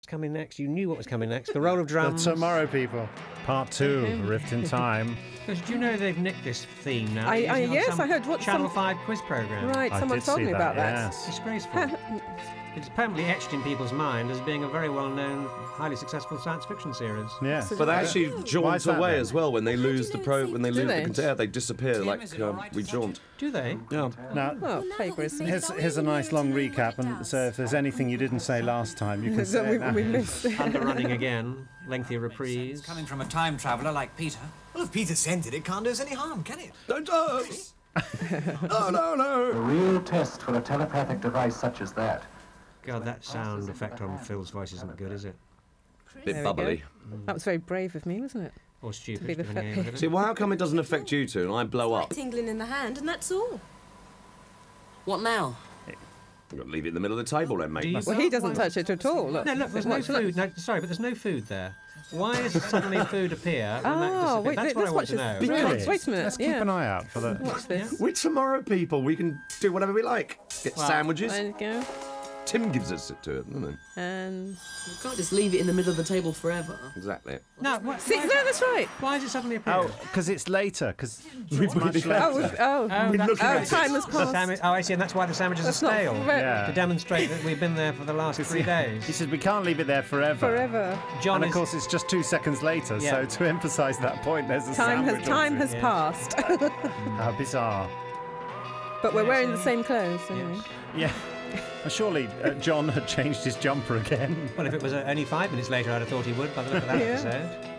coming next. You knew what was coming next. The roll of drums. The Tomorrow People. Part 2, Rift in Time. Because do you know they've nicked this theme now? Yes, I heard. What Channel 5 quiz programme. Right, someone told me about that. Yes. Disgraceful. It's permanently etched in people's mind as being a very well-known, highly successful science fiction series. Yes. But they actually jaunt away as well when they lose the when they lose they? the container. They disappear like we jaunt. Do they? Yeah. Now, plagiarism. here's a nice long recap, and so if there's anything you didn't say last time, you can say it now. we missed. Underrunning again, lengthy reprise. Coming from a time traveller like Peter. Well, if Peter sent it, it can't do us any harm, can it? Don't us! No. The real test for a telepathic device such as that. God, that sound effect on Phil's voice isn't good, is it? Bit bubbly. That was very brave of me, wasn't it? Or stupid. be the depending fe- on how you look at See, it. well, how come it doesn't affect you two and I blow up? Tingling in the hand, and that's all. What now? I've got to leave it in the middle of the table then, mate. Do you- Well, he doesn't touch it at all. Look, No, look, there's no food. No, sorry, but there's no food there. Why does suddenly food appear when that disappears? wait, That's what I let's want watch to know. this. Really? Wait a minute. Let's keep an eye out for the... Watch this. We're Tomorrow People. We can do whatever we like. Get sandwiches. There you go. Tim gives us it to it, doesn't he? And You can't just leave it in the middle of the table forever. Exactly. No, what, see, no, that's right. why does it suddenly appear? Oh, because it's later, because it's much later. Time has passed. I see, and that's why the sandwiches That's are not stale. fair. Yeah. To demonstrate that we've been there for the last 3 days. He said we can't leave it there forever. Forever. John And of is- course, it's just 2 seconds later. Yeah. So to emphasise that point, there's a Time sandwich. has passed. How bizarre. But we're wearing the same clothes, anyway. Yeah. Well, surely John had changed his jumper again. Well, if it was only 5 minutes later, I'd have thought he would by the look of that Yeah. episode.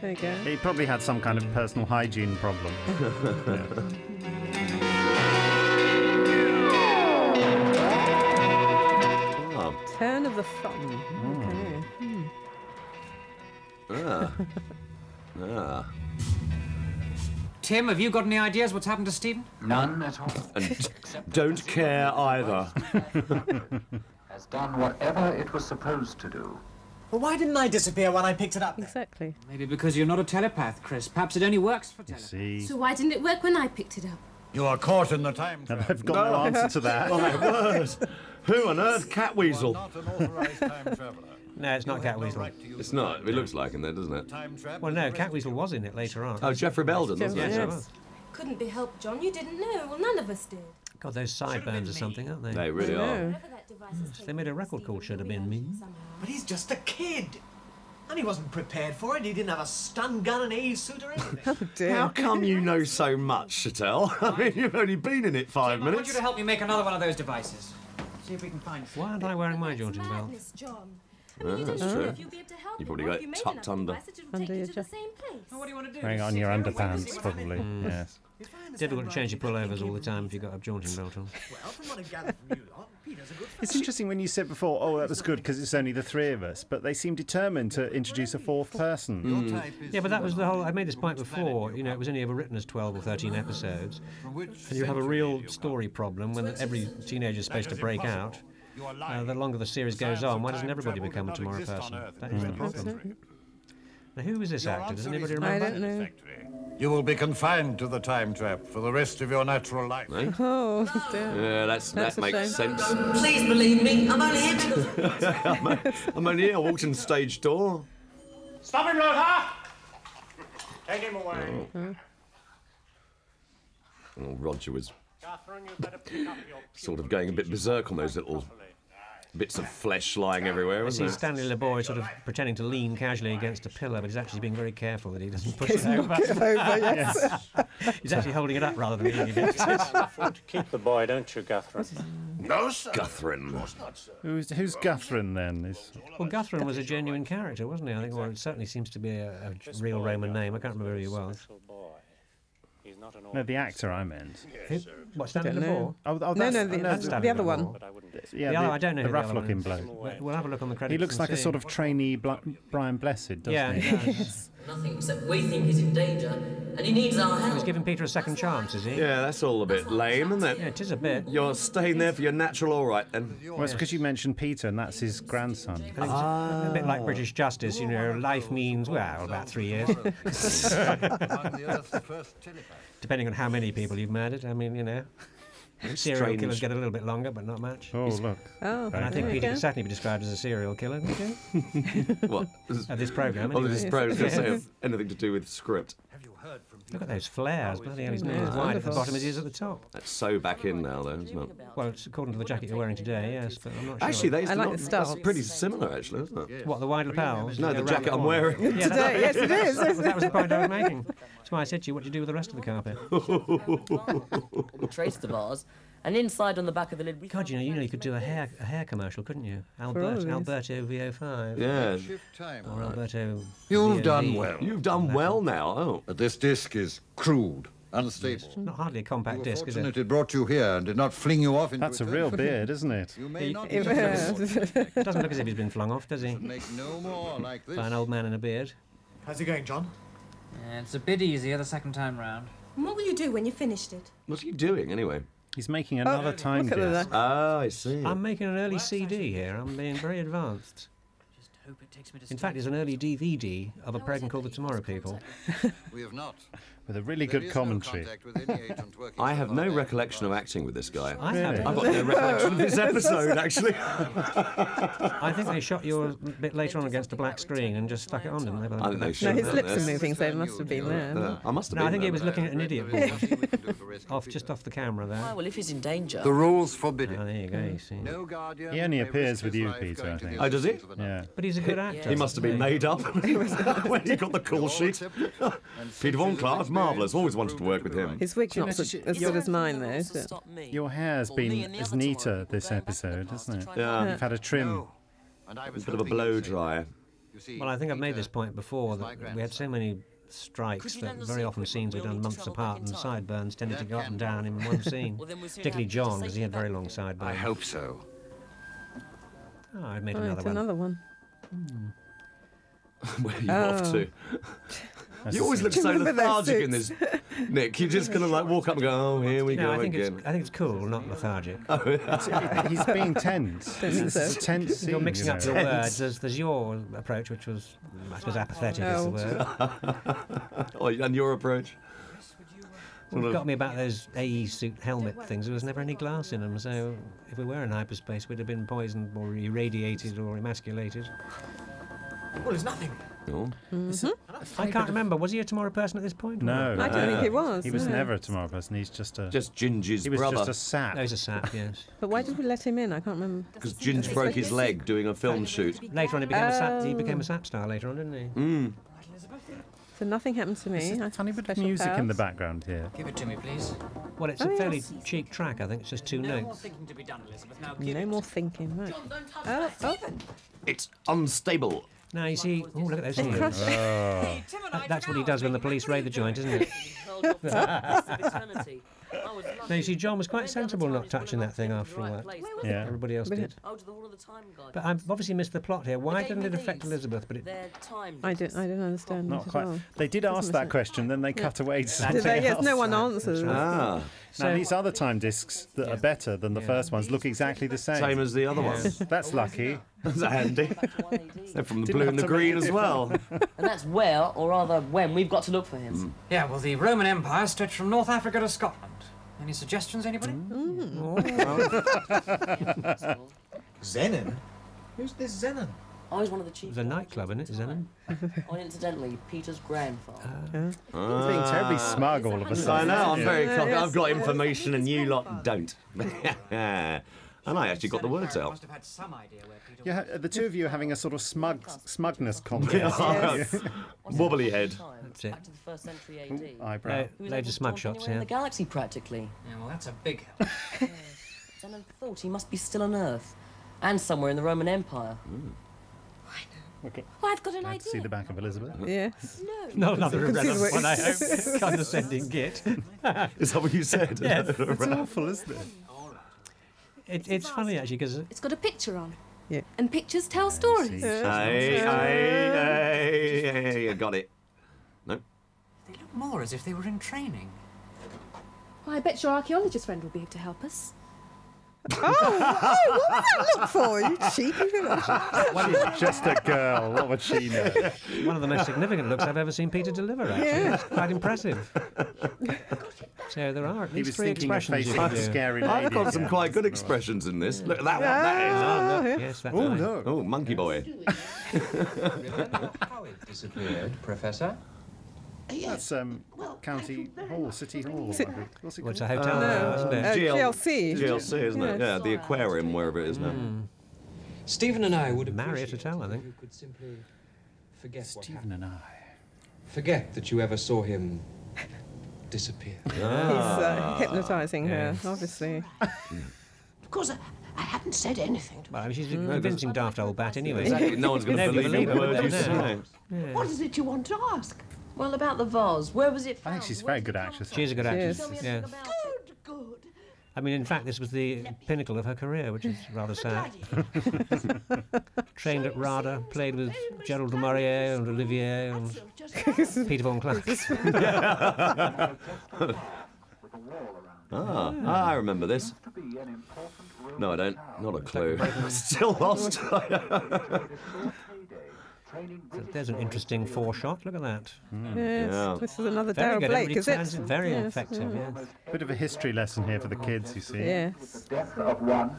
There you go. He probably had some kind of personal hygiene problem. Turn of the thumb. Okay. Tim, have you got any ideas what's happened to Stephen? None at all. And don't care either. Has done whatever it was supposed to do. Well, why didn't I disappear when I picked it up? Exactly. Maybe because you're not a telepath, Chris. Perhaps it only works for telepaths. See, So why didn't it work when I picked it up? You are caught in the time trap. I've got no answer to that. My word. Who on earth? Catweasel. Not an authorized time traveller. No, it's not Catweasel. It's not. It looks like in there, doesn't it? Time trap. Well, no, Catweasel was in it later on. Oh, Jeffrey Belden, wasn't it? Yes, it Yes. was. Couldn't be helped, John. You didn't know. Well, none of us did. God, those sideburns or something, aren't they? They really are. Wherever that device is They made a taken, record called Stephen Should will Have be Been Me. somehow. But he's just a kid. And he wasn't prepared for it. He didn't have a stun gun, an A suit or anything. How come you know so much, Chattel? I mean, you've only been in it 5 I want you minutes. to help me make another one of those devices. See if we can find it. Why aren't I wearing my That's jaunting belt? madness, John. I Yeah, mean, you that's don't know true. if you'll be able to help You him, probably or got if you it made tucked enough under. devices to Under take you your to the jacket. same place. What do you want to do? Hang on Sit your there and wait and underpants, see what happens? probably. Yes. Difficult to change your pullovers all the time if you've got a jaunting belt on. Well, from what I gathered from you lot, Peter's a good It's fellow. interesting when you said before, oh, that was good because it's only the 3 of us, but they seem determined to introduce a 4th person. Your type is Yeah, but that was the whole. I made this point before. You know, it was only ever written as 12 or 13 episodes, from which and you have a real century you story problem when every teenager is supposed to break out. You are lying. The longer the series goes Science on, why of doesn't time everybody travel become a did not tomorrow exist on person? Earth That in is the the 20th problem. century. Now, who is this Your actor? Does answer anybody is I remember? don't know. satisfactory. You will be confined to the time trap for the rest of your natural life. Eh? Oh, dear. Yeah, That's that a makes shame. sense. Please believe me, I'm only here because... I'm only here. I walked in the stage door. Stop him, Lothar! Take him away. Oh, Roger was Catherine, you better pick up your sort of going a bit berserk on those little bits of flesh lying everywhere, I wasn't see it? Stanley LeBoy sort of pretending to lean casually against a pillar, but he's actually being very careful that he doesn't push it over. yes. He's actually holding it up rather than leaning against it. Keep the boy, don't you, Catherine? No, sir. Guthrin. Who's Guthrin then? Well, Guthrin was a genuine character, wasn't he? I think, well, it certainly seems to be a real Roman name. I can't remember who he was. Little boy. He's not an No, the actor I meant. Who? What, Stanley Don't know. LeBoy? Oh, No, that's, the Stanley other one. LeBoy. but I wouldn't. Yeah, The other, I don't know the who the other rough-looking one is. bloke. We'll have a look on the credits. He looks and like a see. sort of trainee Brian Blessed, doesn't Yeah, he? he does. Nothing except we think he's in danger, and he needs our help. He's giving Peter a second chance, is he? Yeah, that's all a bit lame, isn't Yeah, it? it is a bit. You're staying there for your natural all right, then. Well, it's because you mentioned Peter, and that's his grandson. I think it's a bit like British justice, you know, life means, well, about 3 years, Among the Earth's first telepath. depending on how many people you've murdered. I mean, you know. Serial killers get a little bit longer, but not much. Oh, look. Oh, And I think there you Peter go. could certainly be described as a serial killer, couldn't he? What? This programme, Oh, anyway. this program doesn't have anything to do with script. Look at those flares. Bloody hell, he's not Yeah, as wide at the wonderful. bottom as he is at the top. That's so back in now, though, isn't it? Well, it's according to the jacket you're wearing today, yes, but I'm not sure. Actually, I like the that's stance. pretty similar, actually, isn't it? What, the wide lapels? No, the Around jacket I'm corner? wearing. Yeah, Today, yes, it is. that was the point I was making. That's why I said to you, what do you do with the rest of the carpet? We traced the vase, and inside on the back of the lid. We God, you know, you could do a hair commercial, couldn't you? Alberto VO5. Yeah. Or Alberto. You've VOD. done well. You've done well now. Oh. But this disc is crude, unstable. Not hardly a compact You were disc, is it? fortunate it brought you here and did not fling you off into That's a real beard, isn't it? You may not It be was. Doesn't look as if he's been flung off, does he? make no more like this. By an old man in a beard. How's it going, John? Yeah, it's a bit easier the second time round. And what will you do when you finished it? What's he doing, anyway? He's making another time Look at disc. that. Ah, I see. I'm making an early CD here. I'm being very advanced. Just hope it takes me to In fact, it's an early DVD of a program called The Tomorrow People. We have not. With a really There good is no commentary. contact with any agent working I have for no our recollection of acting with this guy. I Really? haven't. I've got no recollection of this episode, actually. I think they shot you a bit later on against a black screen and just stuck it on, didn't they? I think they No, should. his lips are Yes. moving, so it must have been there. I must have No, been I think he there. was looking at an idiot board. Off, Just off the camera there. well, if he's in danger. The rules forbid Oh, it. there you go, you see. No guardian He only may appears risk with his you, life Peter, going I to think. the Oh, does he? assistance of another. Yeah. But he's a good actor. He must have been made up when he got the call sheet. Peter Von Clark, marvellous. Always wanted to work with him. His wig's not as good as mine, though, is it? Your hair's been is neater this episode, hasn't it? Yeah. You've had a trim. And I A was bit of a hoping blow you'd say, dry. you see, Well, I think I've made Peter this point before, that we had so many strikes that very often scenes were done months apart and sideburns tended to go up and down in one scene. Particularly John, because he had very long sideburns. I hope so. Oh, I've made Oh, another it's one. another one. Where are you off to? You always look Do you so remember those lethargic in this, Nick. You're just gonna like walk up and go, "Oh, here we No, go I think again." it's cool, not lethargic. He's being tense. This is a tense scene. You're mixing up you your know. words. There's your approach, which was, I suppose, apathetic is the word. Oh, and your approach? What got me about those AE suit helmet things, there was never any glass in them, so if we were in hyperspace, we'd have been poisoned or irradiated or emasculated. Well, it's nothing. Oh. I can't remember. Was he a Tomorrow Person at this point? or No, not? I don't think he was. He was no. never a tomorrow person. He's just a. Just Ginger's he was brother. just a sap. No, he's a sap, yes. But why did we let him in? I can't remember. Because Ginger broke his leg doing a film shoot. Later on, he became a sap. He became a sap star later on, didn't he? So nothing happened to me. There's a funny bit of Special music in the powers. background here. Give it to me, please. Well, it's Oh, a fairly yes. cheap track. I think it's just two No more notes. thinking to be done, Elizabeth. Now give No it. more thinking. Right. Oh, It's unstable. Now you see. Oh, look at those it heels. crushed. That's what he does when the police raid the joint, isn't it? Now you see, John was quite sensible not touching that thing after all that. Yeah. Everybody else did. But I've obviously missed the plot here. Why didn't it affect Elizabeth? But it. I didn't understand Not that quite. at all. They did ask that question, then they cut away to Did something they? Yes, else. no one answers. Ah, Now these other time discs that are better than the first ones look exactly the same. same as the other ones. That's lucky. That's handy. They're from the Didn't blue have and the to green make as it well. And that's where, or rather when, we've got to look for him. Yeah, well, the Roman Empire stretched from North Africa to Scotland. Any suggestions, anybody? Zenon? Who's this Zenon? I was one of the chief. It was a nightclub, isn't it, Zenon? Oh, incidentally, Peter's grandfather. He's being terribly smug all of a I sudden. know, I'm Yeah. very cocky. I've got information and you lot don't. And I actually got the words out. Must have had some idea where Peter Yeah, the two of you are having a sort of smugness contest. Wobbly head. That's it. Back to the 1st century AD. Eyebrow. Who was Loads able of to smug jump shots anywhere in here. the galaxy, practically. Yeah, well, that's a big help. Zenon thought he must be still on Earth. And somewhere in the Roman Empire. Okay. Oh, I've got an Glad to see idea. the back of Elizabeth. Yes. No, another irrelevant Consider it. one, I hope. Condescending git. Is that what you said? Yes. It's awful, isn't it? It's funny, actually, because It's got a picture on. Yeah. And pictures tell stories. Hey, got it. No. They look more as if they were in training. Well, I bet your archaeologist friend will be able to help us. What was that look for? You cheeky little. She's just a girl. What would she know? one of the most significant looks I've ever seen Peter deliver, actually. Yeah. It's quite impressive. So there are at He least was 3 thinking of expressions you facing can the do. scary lady. I've got some again. quite good expressions in this. Look at that one. That is. Yes, that's Oh, right. no. Oh, monkey boy. Remember how it disappeared, Professor? That's County Hall, City Hall. I think. What's it Well, it's called? a hotel now, isn't it? GLC. GLC, isn't it? Yeah, the aquarium, wherever it is now. Stephen and I would Marriott appreciate Hotel, I think. if you could simply forget what Stephen happened. and I. Forget that you ever saw him disappear. He's hypnotising her, obviously. Of course, I hadn't said anything to Well, I mean, she's a convincing daft old bat anyway. Exactly. No one's going to Nobody believe a believe it, word you would they? say. Yeah. What is it you want to ask? Well, about the vase. Where was it I found? think she's a very good actress. She is a good actress. Yes. Yeah. Good. I mean, in fact, this was the pinnacle of her career, which is rather sad. Trained at RADA, played with Gerald de Maurier and Olivier and Peter von Clark. I remember this. No, I don't. Not a clue. Still lost. There's an interesting 4-shot. Look at that. Yes. Yeah. This is another Very Daryl good. Blake, Everybody is it? turns it very Yes. effective. Yeah. Bit of a history lesson here for the kids, you see. Yes. The death of one,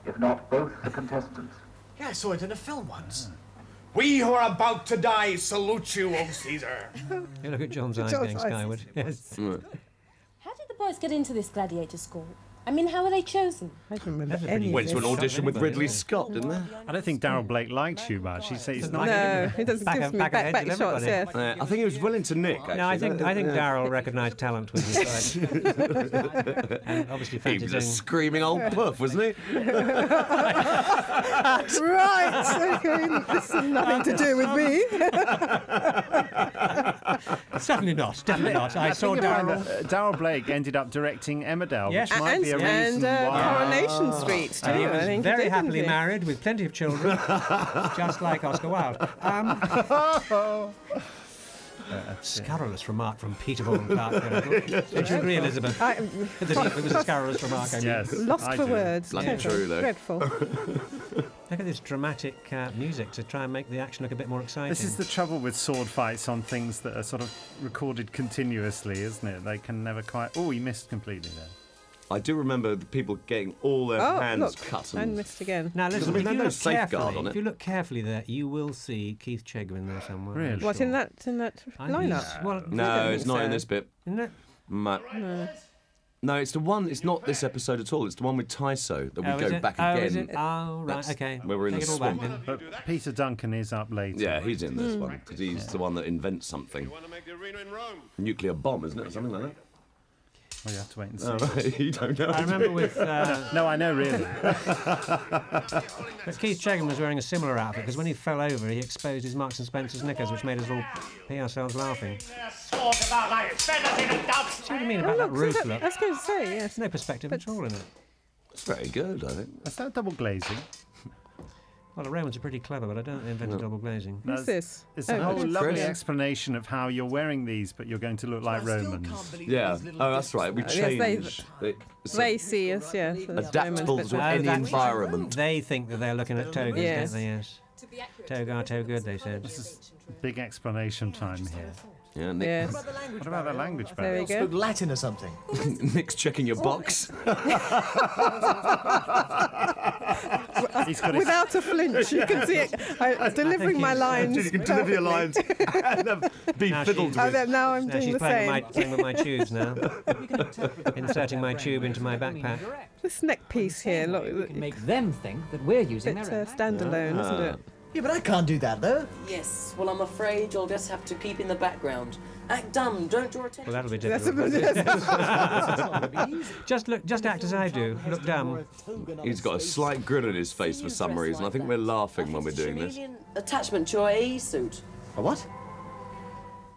if not both the contestants. Yeah, I saw it in a film once. We who are about to die salute you, O Caesar. You look at John's eyes John's going eyes. skyward. Yes. How did the boys get into this gladiator school? I mean, how were they chosen? I don't remember That's a any pretty- of Went to an this. audition with Anybody, Ridley yeah. Scott, didn't they? I don't think Daryl Blake likes you much. He says he's not. No, he doesn't Back give of- me back ahead back of shots, yes. everybody. I think he was willing to nick, actually. No, I think Daryl recognised talent with his side. And obviously He was a fancied screaming old puff, wasn't he? Right, okay, this has nothing to do with me. Certainly not. Definitely not. I saw Daryl. Daryl Blake ended up directing Emmerdale, Yes. which might be a reason why. Coronation Street, too. And he I was think very did, happily didn't he? married with plenty of children, just like Oscar Wilde. Scurrilous remark from Peter von Clark. Don't you agree, Elizabeth? That it was a scurrilous remark. I mean. Yes. Lost I for do. words. Bloody Dreadful. true, though. Dreadful. Look at this dramatic music to try and make the action look a bit more exciting. This is the trouble with sword fights on things that are sort of recorded continuously, isn't it? They can never quite. Oh, he missed completely there. I do remember the people getting all their hands look, cut. and missed again. Now listen, Because, I mean, if you there's no look safeguard carefully, on it. if you look carefully there, you will see Keith Chegwin there somewhere. Really? What, in that lineup? Well, No, it's not in this bit. Isn't it? No, it's the one. It's not this episode at all. It's the one with Tyso that we Oh, is go it? back Oh, is again. it? Oh, right, That's okay. where we're in Take the it all back swamp. then. But Peter Duncan is up later. Yeah, he's in this one because he's the one that invents something. Nuclear bomb, isn't it, or something like that? Well, you have to wait and see. Oh, right. You don't know. I remember with... No, I know, really. But Keith Chegwin was wearing a similar outfit because when he fell over, he exposed his Marks and Spencer's knickers, which made us all pee ourselves laughing. See what I mean about that roof look? I was going to say, yes. There's no perspective at all in it. It's very good, I think. Is that double glazing? Well, the Romans are pretty clever, but I don't think they invented double glazing. Who's this? It's a Oh, whole Chris. lovely explanation of how you're wearing these, but you're going to look like Romans. Yeah. Oh, that's right. We Yes, changed. they see us, yes. as Adaptable Romans, to but- any that's- environment. They think that they're looking at togas, Yes. don't they? Yes. Toga, toe good, they said. Big explanation time here. Yeah, Nick. Yes. What about that language There we barrier? go. Latin or something. Nick's checking your box. He's got his, Without a flinch, you can see it. Delivering my lines. You can deliver your lines and be Now fiddled Oh, with. now I'm No, doing she's the same. playing with my tubes now. Inserting my tube into my backpack. This neck piece here, look, We can make them think that we're using bit their own. standalone, isn't it? Yeah, but I can't do that, though. Yes, well, I'm afraid you'll just have to keep in the background. Act dumb, don't draw attention. Well, that'll be That's difficult. Just act as I do. Look dumb. He's got a slight grin on his face for some reason. I think we're laughing when we're doing this. Attachment to your AE suit. A what?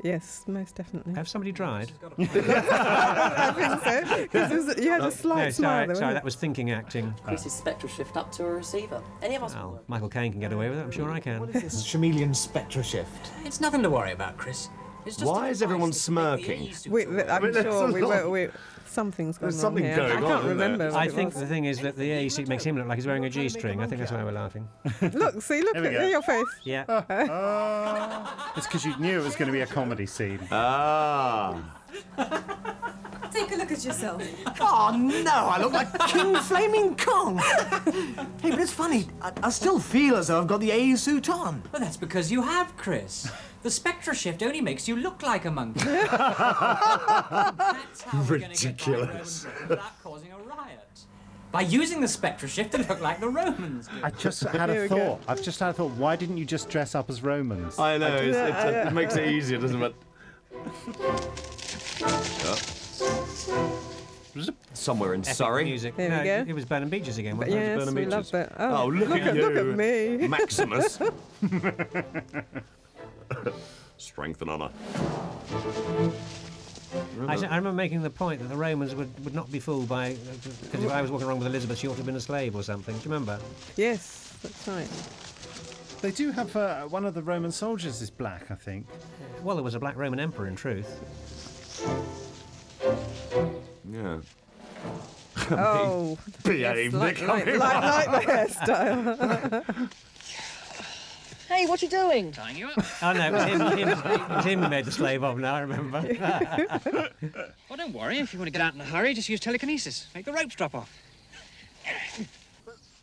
Yes, most definitely. Have somebody tried? I think so. 'Cause you had a slight No, smile sorry, there. sorry, that was thinking acting. Chris's spectral shift up to a receiver. Any of us will Well, work. Michael Caine can get away with it. I'm sure I can. What is this chameleon spectra shift? It's nothing to worry about, Chris. It's just Why is everyone smirking? I'm sure something's going There's on something here. going I on, can't isn't there? remember. I what it think was. the thing is that the AE suit makes him look like he's wearing a G-string. I think that's why we're laughing. Look, see, look There we at go. your face. Yeah. It's because you knew it was going to be a comedy scene. Ah. take a look at yourself. Oh, no, I look like King Flaming Kong. Hey, but it's funny. I still feel as though I've got the A suit on. Well, that's because you have, Chris. The spectra shift only makes you look like a monkey. That's how we're going to get by Roman Britain without causing a riot. By using the spectra shift to look like the Romans do. I just had a thought. I've just had a thought. Why didn't you just dress up as Romans? I know. It makes it easier, doesn't it? Somewhere in Surrey. Music. There we go. It was Burnham Beaches again, wasn't it? Yes, Burnham we Beaches. loved it. Oh, look at you. Look at me. Maximus. Strength and honour. I remember making the point that the Romans would not be fooled by... Because if I was walking around with Elizabeth, she ought to have been a slave or something. Do you remember? Yes, that's right. They do have one of the Roman soldiers is black, I think. Well, there was a black Roman emperor, in truth. Yeah. Oh. Behave, Yes, Nick. like the hairstyle. Hey, what you doing? Tying you up. Oh, no, it was him who made the slave of now, I remember. Well, don't worry. If you want to get out in a hurry, just use telekinesis. Make the ropes drop off.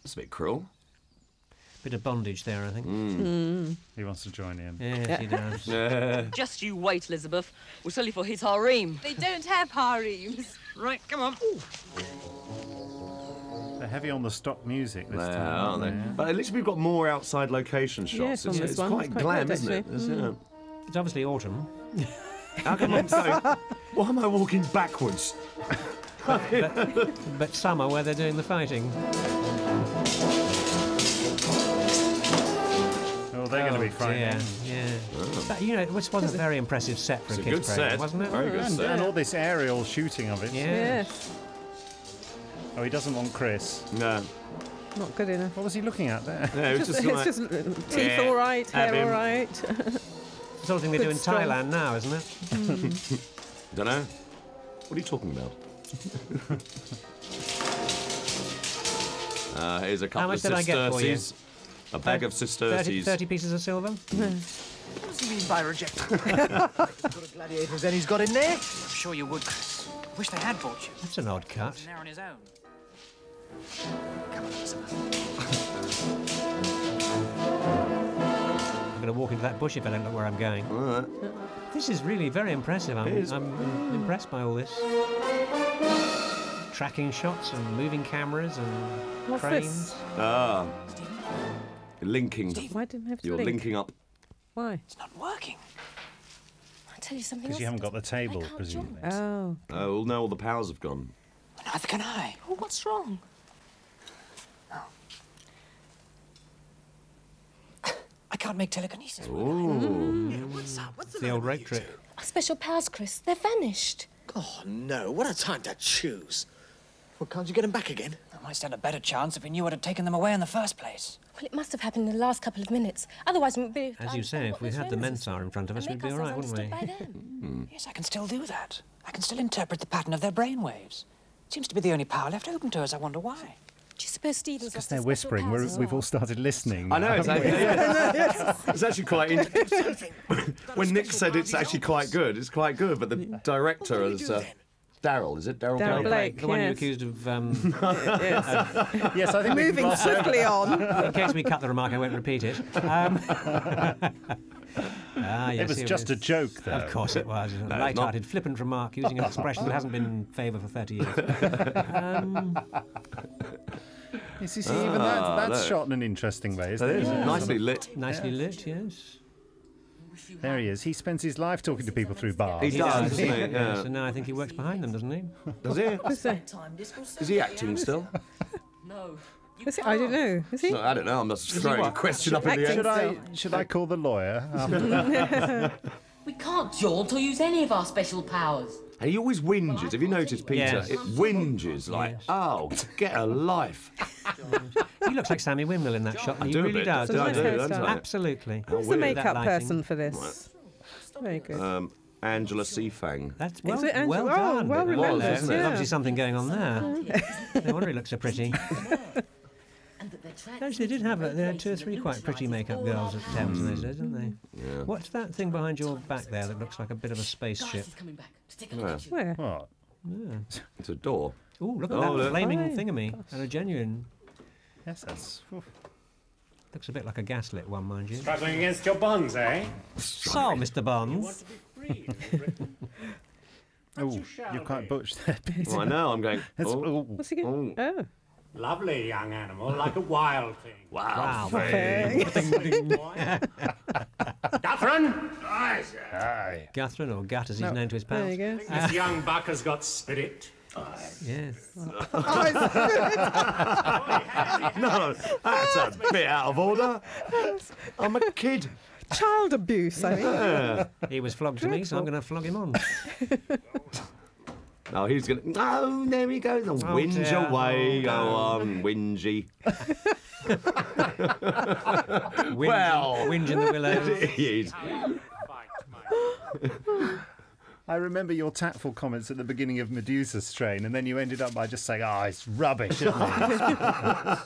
That's a bit cruel. Bit of bondage there, I think. He wants to join in. Yes, he does. Just you wait, Elizabeth. We'll sell you for his harem. They don't have harems. Right, come on. They're heavy on the stock music this time, Aren't they? But at least we've got more outside location shots. Yes, on this it's one. quite It's quite glam, good, isn't it? actually. It's obviously autumn. How come I'm going? Why am I walking backwards? But summer, where they're doing the fighting. Oh, they're going to be frightening. Yeah. But, you know, this was a very impressive set for It's a a kids' good program, set. wasn't it? Very good set. And all this aerial shooting of it. Yes. Oh, he doesn't want Chris. No. Not good enough. What was he looking at there? No, it was just like... It's just teeth all right, have hair him. all right. It's the sort of thing they do in Strong. Thailand now, isn't it? Don't know. What are you talking about? Here's a couple How much of did I get for you? sesterces. A bag of sesterces. 30 pieces of silver? What does he mean by rejecting? As good a gladiator as any's got in there. I'm sure you would, Chris. Wish they had bought you. That's an odd cut. There on his own. Come on, Elizabeth. I'm going to walk into that bush if I don't look where I'm going. All right. This is really very impressive. I'm impressed by all this. Tracking shots and moving cameras and What's cranes. this? Ah. Linking. Why didn't I have to You're link? linking up. Why? It's not working. I'll tell you something Because else. you haven't got the table, I can't presumably. Oh. Oh, well, no, all the powers have gone. Neither can I. Oh, what's wrong? I can't make telekinesis. What's up? What's It's the old rake trick. Our special powers, Chris. They're vanished. Oh, no. What a time to choose. Well, can't you get him back again? I might stand a better chance if we knew what had taken them away in the first place. Well, it must have happened in the last couple of minutes. Otherwise, we'd be... As you say, if we had the Mensa in front of us, we'd be all right, wouldn't we? Yes, I can still do that. I can still interpret the pattern of their brainwaves. Seems to be the only power left open to us. I wonder why. Do you suppose Stephen's Because they're whispering. We've all started listening. I know, it's haven't we? it's actually quite... When Nick said it's actually quite good, it's quite good, but the director is... Daryl, is it? Darryl Blake, The one you yes. accused of... Yes, I think we can Moving gloss swiftly on. in case we cut the remark, I won't repeat it. Yes, It was just a joke, though. Of course it was. A light-hearted, flippant remark using an expression that hasn't been in favour for 30 years. Yes, you see, even that's look. shot in an interesting way, isn't It it? is. Nicely lit. Nicely lit, yes. There he is. He spends his life talking to people through bars. He does, doesn't he? Yeah. So now I think he works behind them, doesn't he? Does he? Is he acting still? No. Is it? I don't know. Is he? No, I don't know. I'm just throwing a question up in the air. Should I call the lawyer? We can't jaunt or use any of our special powers. And he always whinges. Have you noticed, Peter? Yes. It whinges like, Yes. oh, get a life. He looks like Sammy Windmill in that shot. I He do a really bit, does. It's a nice doesn't he? hairstyle. don't I? Absolutely. Who's the weird. makeup That lighting. person for this? Very good. Angela Seafang. That's Is it Angela? well Oh, done. well It was, remembered, There's yeah. obviously something going on there. No wonder he looks so pretty. Actually, they had 2 or 3 quite pretty makeup girls at Thames in those days, didn't they? Yeah. What's that thing behind your back there that looks like a bit of a spaceship? Yeah. Where? What? Yeah. It's a door. Ooh, look at Oh, that look. flaming Fine. thingamy. And a genuine. Yes, that's. Looks a bit like a gaslit one, mind you. Struggling against your bonds, eh? So, Mr. Bonds. Oh, you're quite butch there, Peter. Oh, I know, I'm going. Oh. What's he going? Oh. Lovely young animal, like a wild thing. Wow. Catherine! Aye. Guthrin, or Gut as he's known to his pals. There you go. This young buck has got spirit. Yes. No, that's a bit out of order. I'm a kid. Child abuse, I mean. Yeah. He was flogged to me, so I'm going to flog him on. No, he's going to... Oh, there he goes. And whinge dear. away. Oh, Go on, whingy. Whinge in the willows. He is. I remember your tactful comments at the beginning of Medusa's strain, and then you ended up by just saying, it's rubbish, isn't it?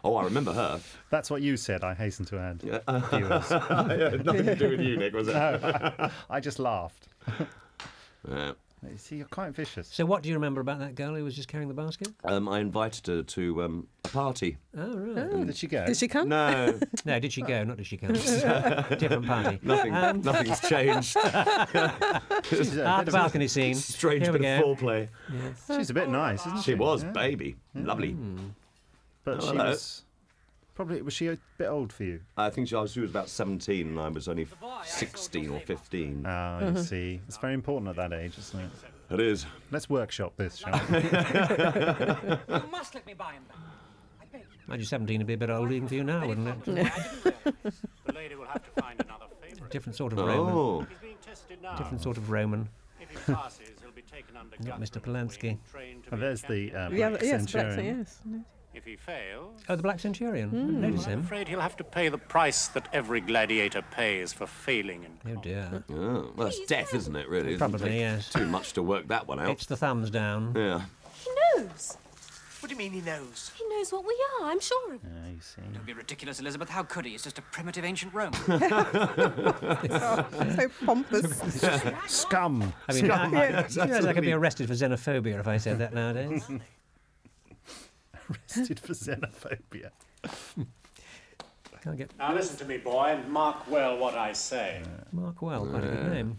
Oh, I remember her. That's what you said, I hasten to add, viewers. Yeah, nothing to do with you, Nick, was it? No, I just laughed. Yeah. You see, you're quite vicious. So what do you remember about that girl who was just carrying the basket? I invited her to a party. Oh, right. Did she go? Did she come? No. No, did she go? Not did she come. Different party. Nothing's changed. The balcony scene. Strange Here we bit go. of foreplay. Yes. She's a bit nice, isn't she? She was, Yeah. baby. Lovely. But she Hello. was... Probably, was she a bit old for you? I think she was about 17 and I was only 16 or 15. Oh, you see. It's very important at that age, isn't it? It is. Let's workshop this, shall we? You must let me buy him back. I beg you. Imagine 17 would be a bit old even for you now, wouldn't it? The lady will have to find another favourite. Different sort of Roman. Oh. He's being tested now. Different sort of Roman. If he passes, he'll be taken under Not Mr. Guthrum and Polanski. trained to Oh, be there's a the captain. Black Yes, Centurion. yes. If he fails, Oh, the Black Centurion. I didn't notice I'm him. afraid he'll have to pay the price that every gladiator pays for failing in Oh, dear. Oh, well, that's death, isn't it, really? It doesn't Probably, take yes. Too much to work that one out. It's the thumbs down. Yeah. He knows. What do you mean he knows? He knows what we are, I'm sure of it. Yeah, you see. Don't be ridiculous, Elizabeth. How could he? It's just a primitive ancient Roman. So pompous. Scum! I mean, Scum. you realise I could be arrested for xenophobia if I said that nowadays. Arrested for xenophobia. Can't get Now listen to me, boy, and mark well what I say. Mark Well, quite a good name.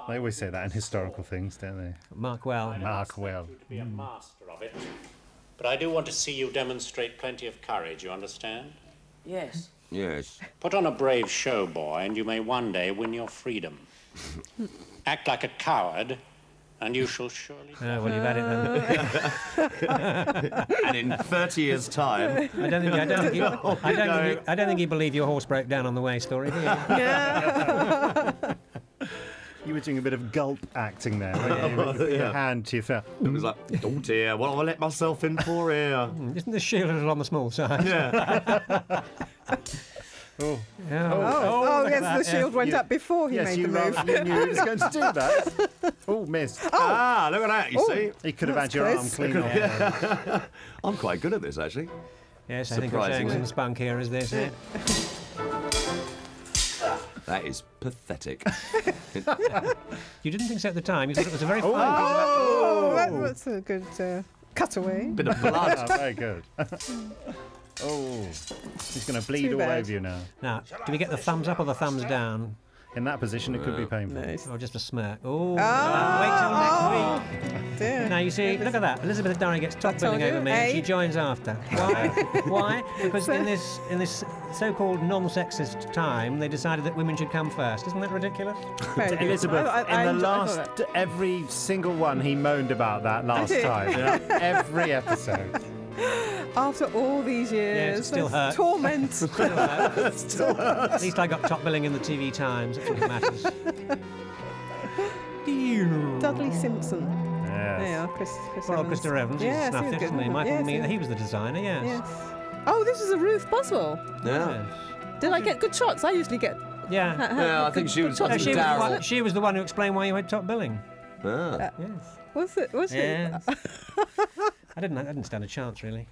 They always say that in historical things, don't they? Mark Well. Mark well. To be a master of it. But I do want to see you demonstrate plenty of courage, you understand? Yes. Yes. Put on a brave show, boy, and you may one day win your freedom. Act like a coward, and you shall surely... Oh, well, you've had it then. And in 30 years' time... I don't think you believe your horse broke down on the way story, do you? You were doing a bit of gulp acting there, weren't you? With your hand to your face. It was like, oh dear, what have I let myself in for here? Isn't the shield a little on the small side? Yeah. Oh. Oh, yes, the shield went up before he made the move. You knew he was going to do that. Oh, missed. Ah, look at that, you see? He could have had your arm clean off. I'm quite good at this, actually. Yes, I think I'm showing some spunk here, as they say. That is pathetic. You didn't think so at the time. You thought it was a very fine. Oh, that's a good cutaway. Bit of blood. Very good. Oh, he's going to bleed Too all bad. over you now. Now, do we get the thumbs up or the thumbs down? In that position, it could be painful. Nice. Or just a smirk? Oh, wait till next week. Dear. Now, you see, look at that. Elizabeth Durry gets top billing told you, over me eh? and she joins after. Why? Why? Because in this so-called non-sexist time, they decided that women should come first. Isn't that ridiculous? Very good. Elizabeth, I in the I thought last, that. every single one, he moaned about that last Did he? time. Yeah. Every episode. After all these years, it still that's hurts. torment. Still hurts. At least I got top billing in the TV Times. That's all that matters. Dudley Simpson. Yes. There you are, Chris Well, Evans. Christopher Evans, he Yes, snuffed he was it, good. didn't he? Michael Yes, Mead, yes. he was the designer, yes. Yes. Oh, this is a Ruth Boswell. Yeah. Did I get good shots? I usually get. Yeah. Yeah, I think she was... No, she, was the Darren. one, she was the one who explained why you had top billing. Ah. Yes. Was it? Was Yes. I didn't stand a chance, really.